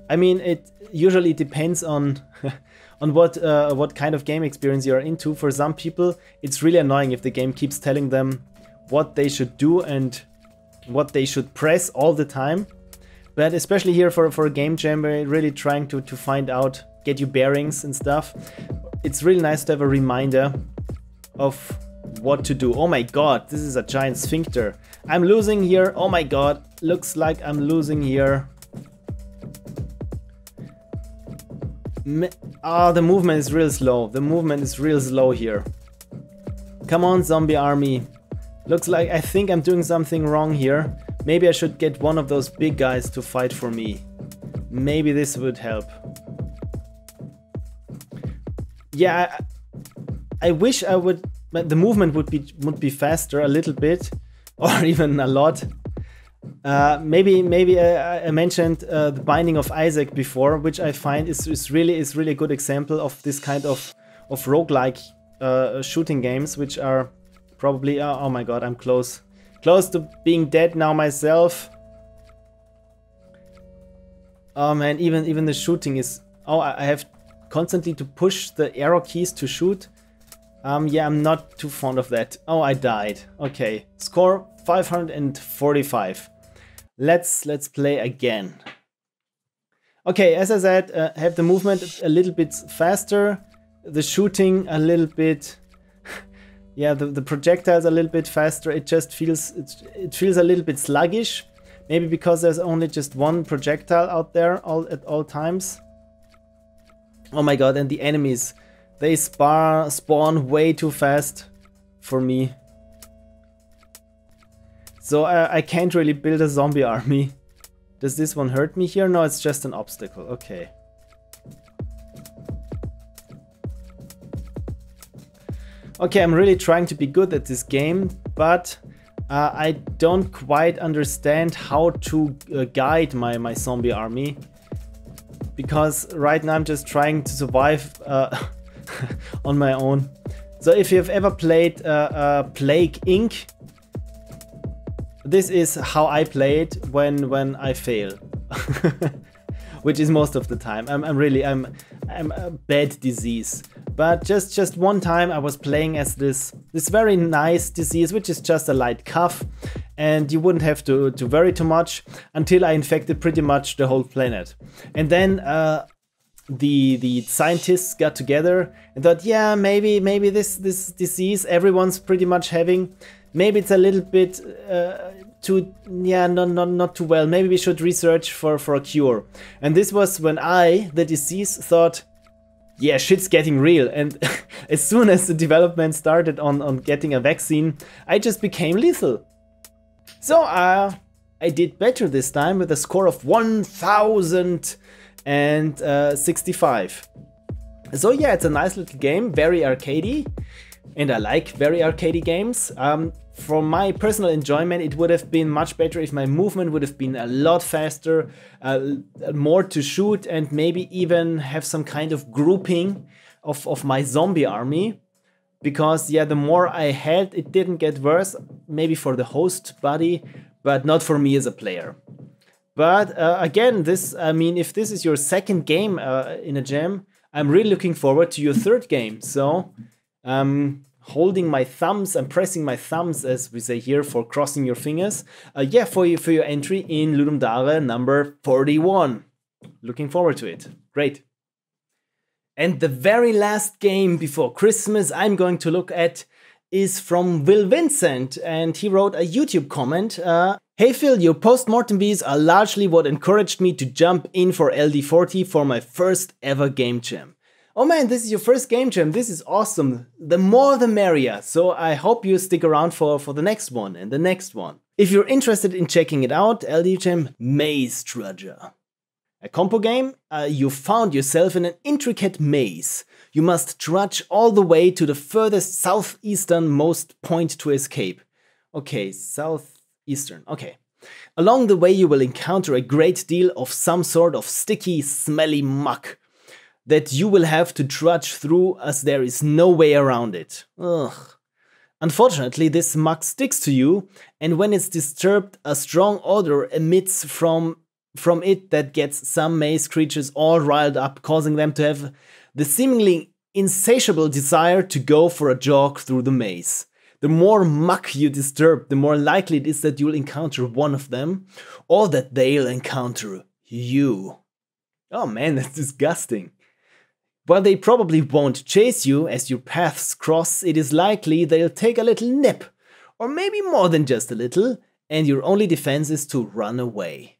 I mean, it usually depends on on what kind of game experience you are into. For some people, it's really annoying if the game keeps telling them what they should do and what they should press all the time. But especially here for a game jam, we're really trying to find out, get you bearings and stuff. It's really nice to have a reminder of what to do. Oh my god, this is a giant sphincter. I'm losing here. Oh my god, looks like I'm losing here. The movement is real slow. The movement is real slow here. Come on, zombie army. Looks like I think I'm doing something wrong here. Maybe I should get one of those big guys to fight for me. Maybe this would help. Yeah, I wish I would. The movement would be faster a little bit, or even a lot. Maybe I mentioned the Binding of Isaac before, which I find is really a good example of this kind of roguelike shooting games, which are probably oh my god, I'm close to being dead now myself. Oh man, even the shooting is I have constantly to push the arrow keys to shoot. Yeah, I'm not too fond of that. Oh, I died. Okay, score 545. Let's play again. Okay, as I said, have the movement a little bit faster, the shooting a little bit. Yeah, the projectiles a little bit faster. It just feels it feels a little bit sluggish. Maybe because there's only just one projectile out there at all times. Oh my god, and the enemies, they spawn way too fast for me. So I can't really build a zombie army. Does this one hurt me here? No, it's just an obstacle. Okay. Okay, I'm really trying to be good at this game, but I don't quite understand how to guide my zombie army. Because right now I'm just trying to survive on my own. So if you've ever played Plague Inc., this is how I play it when I fail, which is most of the time. I'm a bad disease. But just one time I was playing as this very nice disease, which is just a light cough, and you wouldn't have to worry too much until I infected pretty much the whole planet. And then the scientists got together and thought, yeah, maybe this disease everyone's pretty much having, maybe it's a little bit not too well. Maybe we should research for a cure. And this was when the disease, thought, yeah, shit's getting real. And as soon as the development started on getting a vaccine, I just became lethal. So I did better this time with a score of 1065. So yeah, it's a nice little game, very arcadey, and I like very arcadey games. For my personal enjoyment, it would have been much better if my movement would have been a lot faster, more to shoot, and maybe even have some kind of grouping of my zombie army. Because yeah, the more I had, it didn't get worse, maybe for the host buddy, but not for me as a player. But again, if this is your second game in a jam, I'm really looking forward to your third game. So holding my thumbs and pressing my thumbs, as we say here, for crossing your fingers. Yeah, for your entry in Ludum Dare number 41. Looking forward to it. Great. And the very last game before Christmas I'm going to look at is from Vincent, and he wrote a YouTube comment. Hey Phil, your post-mortem bees are largely what encouraged me to jump in for LD40 for my first ever game jam. Oh man, this is your first game jam, this is awesome. The more the merrier, so I hope you stick around for the next one and the next one. If you're interested in checking it out, LD Jam Maze Trudger. A compo game, you found yourself in an intricate maze. You must trudge all the way to the furthest southeasternmost point to escape. Okay, southeastern, okay. Along the way you will encounter a great deal of some sort of sticky, smelly muck that you will have to trudge through, as there is no way around it. Ugh. Unfortunately, this muck sticks to you, and when it's disturbed, a strong odor emits from it that gets some maze creatures all riled up, causing them to have The seemingly insatiable desire to go for a jog through the maze. The more muck you disturb, the more likely it is that you'll encounter one of them, or that they'll encounter you. Oh man, that's disgusting. While they probably won't chase you as your paths cross, it is likely they'll take a little nip, or maybe more than just a little, and your only defense is to run away.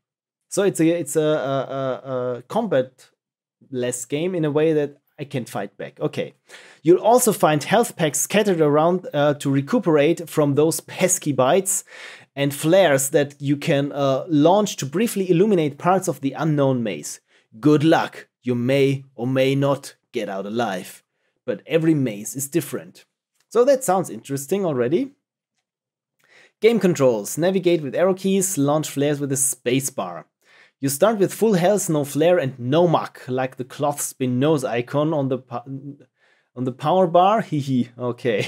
So it's a combat-less game in a way that I can fight back. Okay. You'll also find health packs scattered around to recuperate from those pesky bites, and flares that you can launch to briefly illuminate parts of the unknown maze. Good luck. You may or may not get out alive. But every maze is different. So that sounds interesting already. Game controls. Navigate with arrow keys, launch flares with a spacebar. You start with full health, no flare, and no muck, like the cloth spin nose icon on the power bar. Hehe, okay.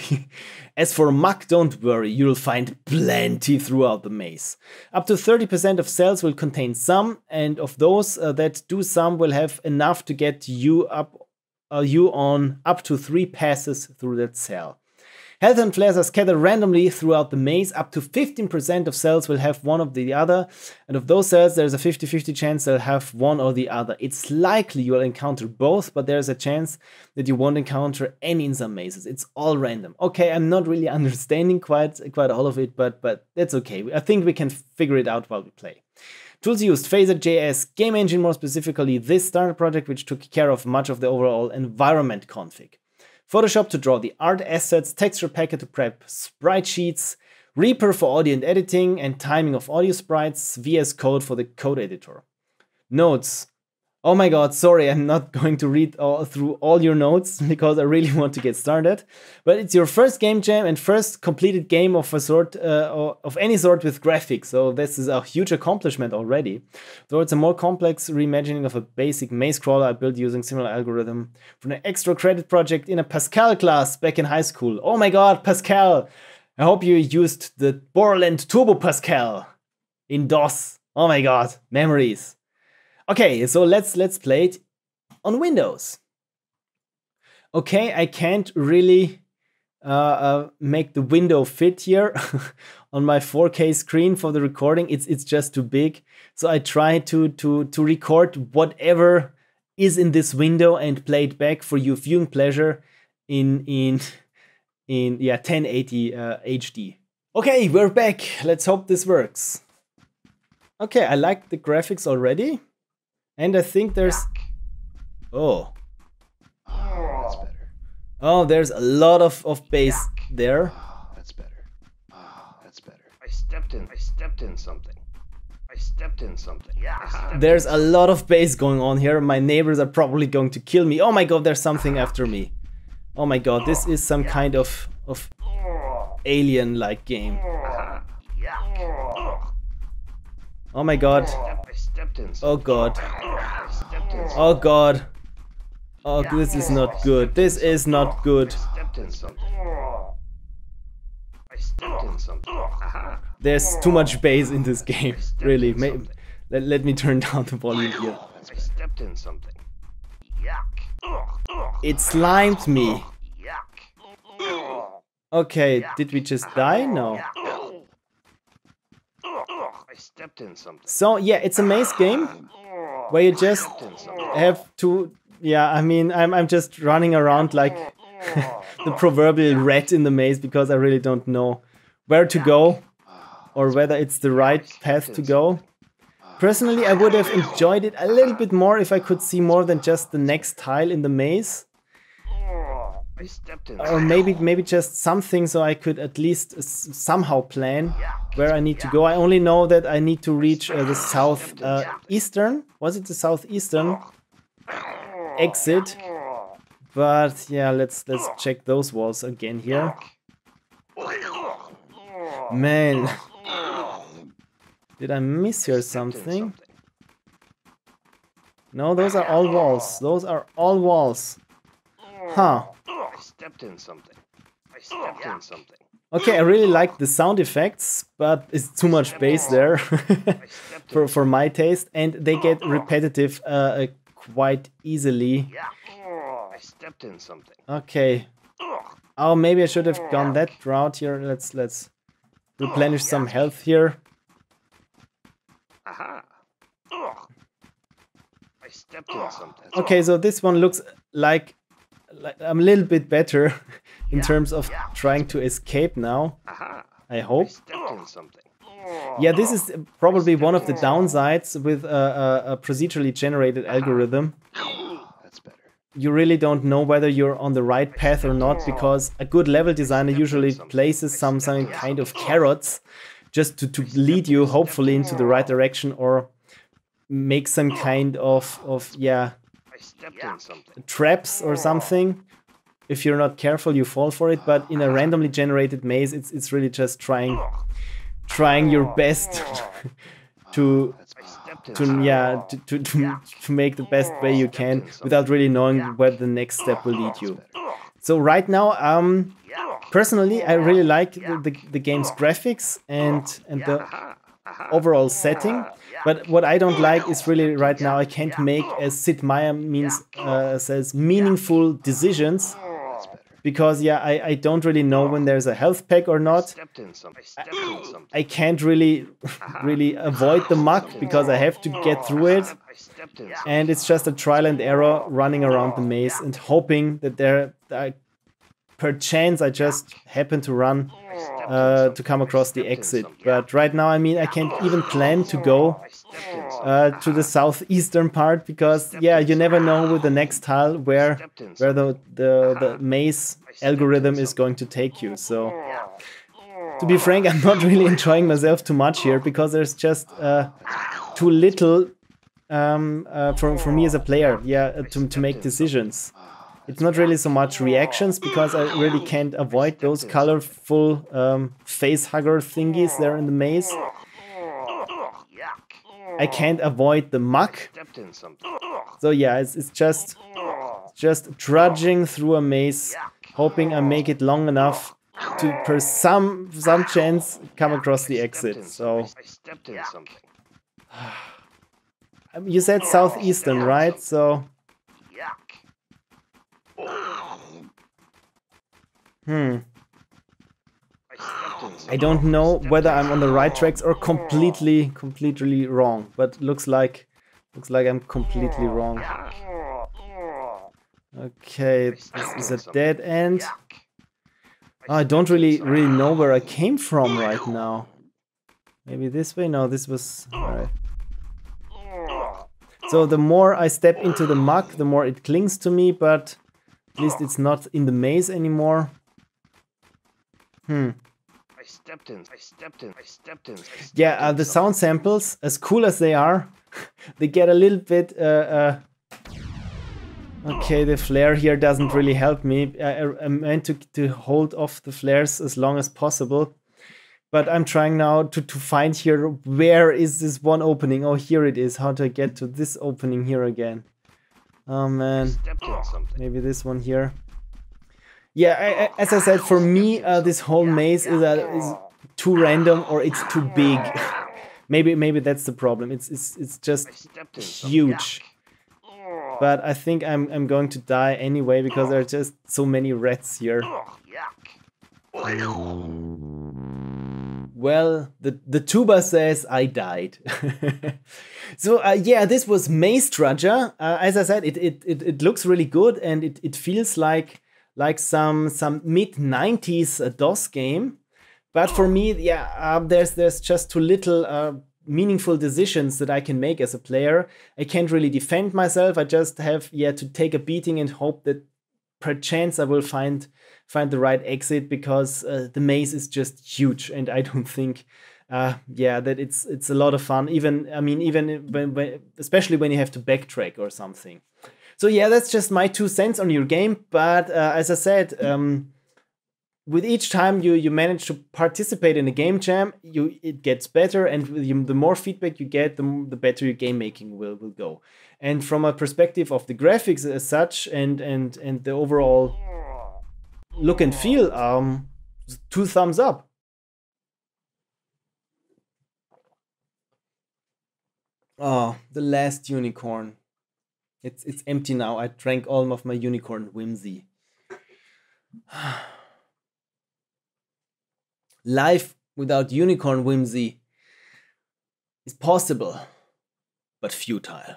As for muck, don't worry, you'll find plenty throughout the maze. Up to 30% of cells will contain some, and of those that do some will have enough to get you on up to 3 passes through that cell. Health and flares are scattered randomly throughout the maze. Up to 15% of cells will have one or the other, and of those cells there's a 50-50 chance they'll have one or the other. It's likely you'll encounter both, but there's a chance that you won't encounter any in some mazes. It's all random. Okay, I'm not really understanding quite all of it, but that's okay. I think we can figure it out while we play. Tools used: Phaser.js, game engine, more specifically this starter project, which took care of much of the overall environment config. Photoshop to draw the art assets, Texture Packer to prep sprite sheets, Reaper for audio and editing and timing of audio sprites, VS Code for the code editor. Notes. Oh my god, sorry, I'm not going to read through all your notes because I really want to get started. But it's your first game jam and first completed game of a sort, of any sort with graphics, so this is a huge accomplishment already. Though it's a more complex reimagining of a basic maze crawler I built using similar algorithm from an extra credit project in a Pascal class back in high school. Oh my god, Pascal! I hope you used the Borland Turbo Pascal in DOS. Oh my god, memories. Okay, so let's play it on Windows. Okay, I can't really make the window fit here on my 4K screen for the recording. It's just too big. So I try to record whatever is in this window and play it back for your viewing pleasure in 1080 HD. Okay, we're back. Let's hope this works. Okay, I like the graphics already. And I think there's... Oh. Oh, that's better. Oh, there's a lot of bass there. Oh, that's better. Oh, that's better. I stepped in something. Yeah. There's a lot of bass going on here. My neighbors are probably going to kill me. Oh my god, there's something after me. Oh my god, this is some kind of alien-like game. Oh my god. Oh god. Oh god. Oh, this is not good. This is not good. There's too much bass in this game. Really. Let me turn down the volume here. I stepped in something. It slimed me. Okay, did we just die? No. Stepped in something. So yeah, it's a maze game where you just have to, yeah, I mean, I'm just running around like the proverbial rat in the maze because I really don't know where to go or whether it's the right path to go. Personally, I would have enjoyed it a little bit more if I could see more than just the next tile in the maze. Or maybe just something so I could at least somehow plan where I need to go. I only know that I need to reach the southeastern. Was it the southeastern exit? But yeah, let's check those walls again here. Man, did I miss here something? No, those are all walls. Those are all walls. Huh. I stepped in something. Okay, I really like the sound effects, but it's too much bass there for my taste, and they get repetitive quite easily. I stepped in something. Okay. Oh, maybe I should have gone that route here. Let's replenish some health here. Aha. I stepped in something. Okay, so this one looks like I'm a little bit better in terms of trying to escape now. I hope. I stepped in something. Yeah, this is probably one of the downsides with a procedurally generated algorithm. That's better. You really don't know whether you're on the right path or not, because a good level designer usually places some kind of carrots just to lead you hopefully into the right direction, or make some kind of I stepped in something. traps or something. If you're not careful, you fall for it. But in a randomly generated maze, it's really just trying your best to make the best way you can without really knowing where the next step will lead you. So right now, personally, I really like the game's graphics and the overall setting. But what I don't like is really right now I can't make, as Sid Meier says, meaningful decisions. Because I don't really know when there's a health pack or not. I can't really avoid the muck because I have to get through it. And it's just a trial and error running around the maze and hoping that perchance I just happen to run to come across the exit. But right now, I mean, I can't even plan to go to the southeastern part, because you never know with the next tile where the maze algorithm is going to take you. So to be frank, I'm not really enjoying myself too much here, because there's just too little for me as a player to make decisions. It's not really so much reactions, because I really can't avoid those colorful face hugger thingies there in the maze. I can't avoid the muck. So yeah, it's just trudging through a maze, hoping I make it long enough to, per some chance, come across the exit. So you said southeastern, right? So I don't know whether I'm on the right tracks or completely wrong, but looks like I'm completely wrong. Okay, this is a dead end. I don't really know where I came from right now. Maybe this way? No, this was... Alright. So the more I step into the muck, the more it clings to me, but at least it's not in the maze anymore. I stepped in. Yeah, the sound samples, as cool as they are, they get a little bit... Okay, the flare here doesn't really help me. I meant to hold off the flares as long as possible. But I'm trying now to find here, where is this one opening? Oh, here it is. How do I get to this opening here again? Oh man, maybe this one here. Yeah, as I said, for me, this whole maze is too random, or it's too big. maybe that's the problem. It's just huge. But I think I'm going to die anyway, because there are just so many rats here. Well, the tuba says I died. So yeah, this was Maze Trudger. As I said, it looks really good, and it feels like some mid-90s DOS game. But for me, there's just too little meaningful decisions that I can make as a player. I can't really defend myself. I just have to take a beating and hope that perchance I will find the right exit, because the maze is just huge, and I don't think that it's a lot of fun. Even when especially when you have to backtrack or something. So yeah, that's just my 2 cents on your game. But as I said, with each time you manage to participate in a game jam, it gets better, and the more feedback you get, the better your game making will go. And from a perspective of the graphics as such, and the overall look and feel, 2 thumbs up. Oh, the last unicorn. It's empty now. I drank all of my unicorn whimsy. Life without unicorn whimsy is possible, but futile.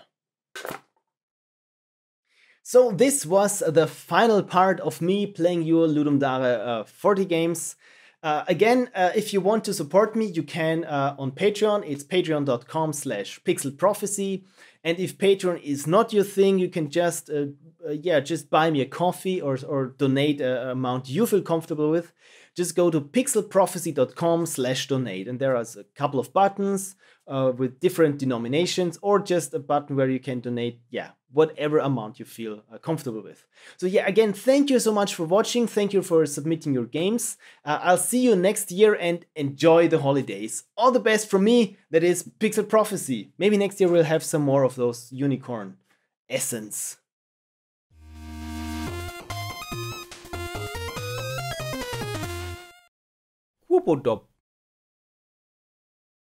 So this was the final part of me playing your Ludum Dare 40 games. Again, if you want to support me, you can on Patreon. It's patreon.com/pixelprophecy. And if Patreon is not your thing, you can just buy me a coffee or donate an amount you feel comfortable with. Just go to pixelprophecy.com/donate, and there are a couple of buttons with different denominations, or just a button where you can donate, whatever amount you feel comfortable with. So again, thank you so much for watching. Thank you for submitting your games. I'll see you next year, and enjoy the holidays. All the best from me, that is Pixel Prophecy. Maybe next year we'll have some more of those unicorn essence. Whoop-a-dop.